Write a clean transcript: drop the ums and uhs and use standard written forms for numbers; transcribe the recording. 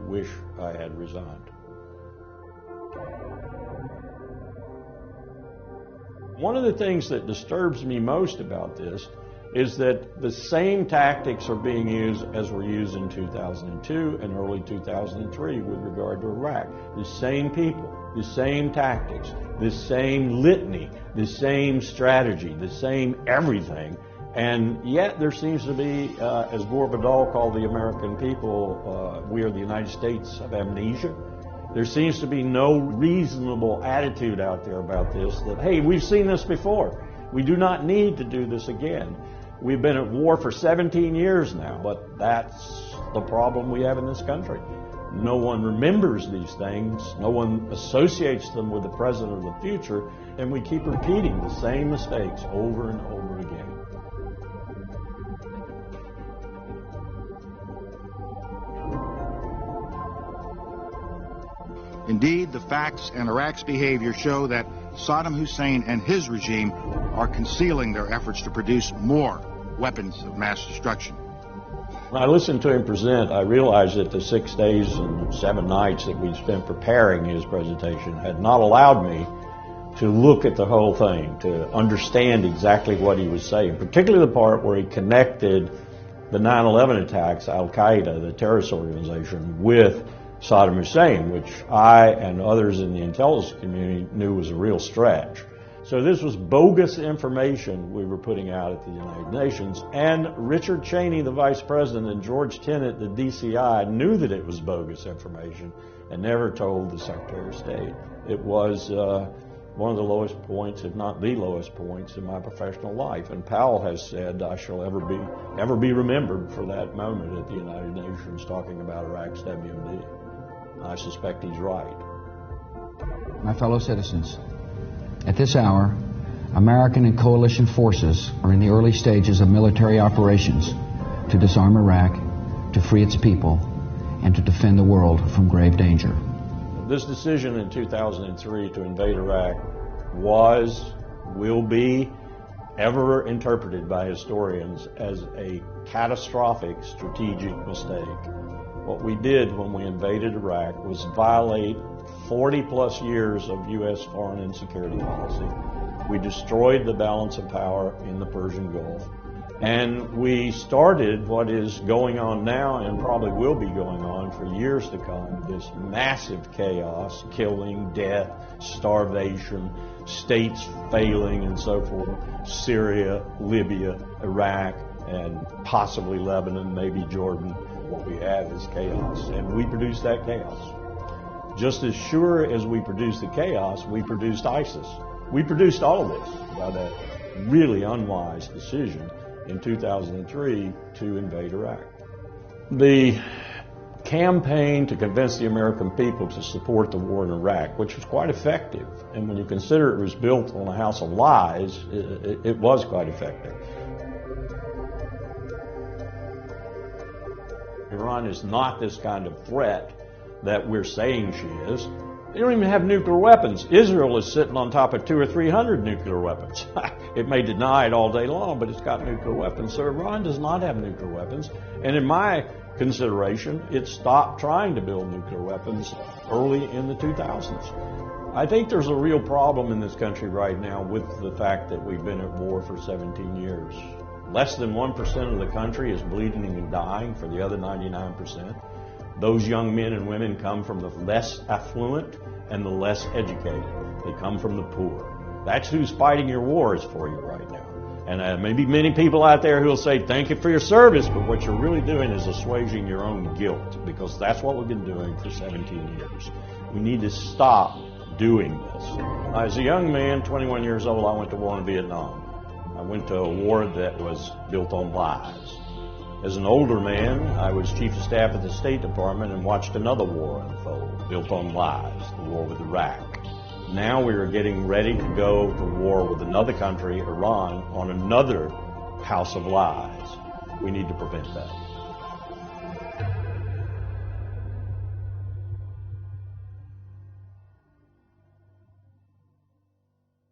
wish I had resigned. One of the things that disturbs me most about this is that the same tactics are being used as were used in 2002 and early 2003 with regard to Iraq. The same people, the same tactics, the same litany, the same strategy, the same everything. And yet there seems to be, as Gore Vidal called the American people, we are the United States of amnesia. There seems to be no reasonable attitude out there about this, that, hey, we've seen this before. We do not need to do this again. We've been at war for 17 years now, but that's the problem we have in this country. No one remembers these things. No one associates them with the present or the future, and we keep repeating the same mistakes over and over again. Indeed, the facts and Iraq's behavior show that Saddam Hussein and his regime are concealing their efforts to produce more weapons of mass destruction. When I listened to him present, I realized that the 6 days and 7 nights that we'd spent preparing his presentation had not allowed me to look at the whole thing, to understand exactly what he was saying, particularly the part where he connected the 9/11 attacks, Al-Qaeda, the terrorist organization, with Saddam Hussein, which I and others in the intelligence community knew was a real stretch. So this was bogus information we were putting out at the United Nations, and Richard Cheney, the Vice President, and George Tenet, the DCI, knew that it was bogus information and never told the Secretary of State. It was one of the lowest points, if not the lowest points, in my professional life. And Powell has said I shall ever be remembered for that moment at the United Nations talking about Iraq's WMD. I suspect he's right. My fellow citizens, at this hour, American and coalition forces are in the early stages of military operations to disarm Iraq, to free its people, and to defend the world from grave danger. This decision in 2003 to invade Iraq will be ever interpreted by historians as a catastrophic strategic mistake. What we did when we invaded Iraq was violate 40-plus years of U.S. foreign and security policy. We destroyed the balance of power in the Persian Gulf. And we started what is going on now and probably will be going on for years to come, this massive chaos, killing, death, starvation, states failing and so forth, Syria, Libya, Iraq, and possibly Lebanon, maybe Jordan. What we have is chaos, and we produced that chaos. Just as sure as we produced the chaos, we produced ISIS. We produced all of this by that really unwise decision in 2003 to invade Iraq. The campaign to convince the American people to support the war in Iraq, which was quite effective, and when you consider it was built on a house of lies, it was quite effective. Iran is not this kind of threat that we're saying she is. They don't even have nuclear weapons. Israel is sitting on top of 200 or 300 nuclear weapons. It may deny it all day long, but it's got nuclear weapons. So Iran does not have nuclear weapons. And in my consideration, it stopped trying to build nuclear weapons early in the 2000s. I think there's a real problem in this country right now with the fact that we've been at war for 17 years. Less than 1% of the country is bleeding and dying for the other 99%. Those young men and women come from the less affluent and the less educated. They come from the poor. That's who's fighting your wars for you right now. And maybe many people out there who will say, thank you for your service, but what you're really doing is assuaging your own guilt, because that's what we've been doing for 17 years. We need to stop doing this. As a young man, 21 years old, I went to war in Vietnam. I went to a war that was built on lies. As an older man, I was chief of staff at the State Department and watched another war unfold, built on lies, the war with Iraq. Now we are getting ready to go to war with another country, Iran, on another house of lies. We need to prevent that.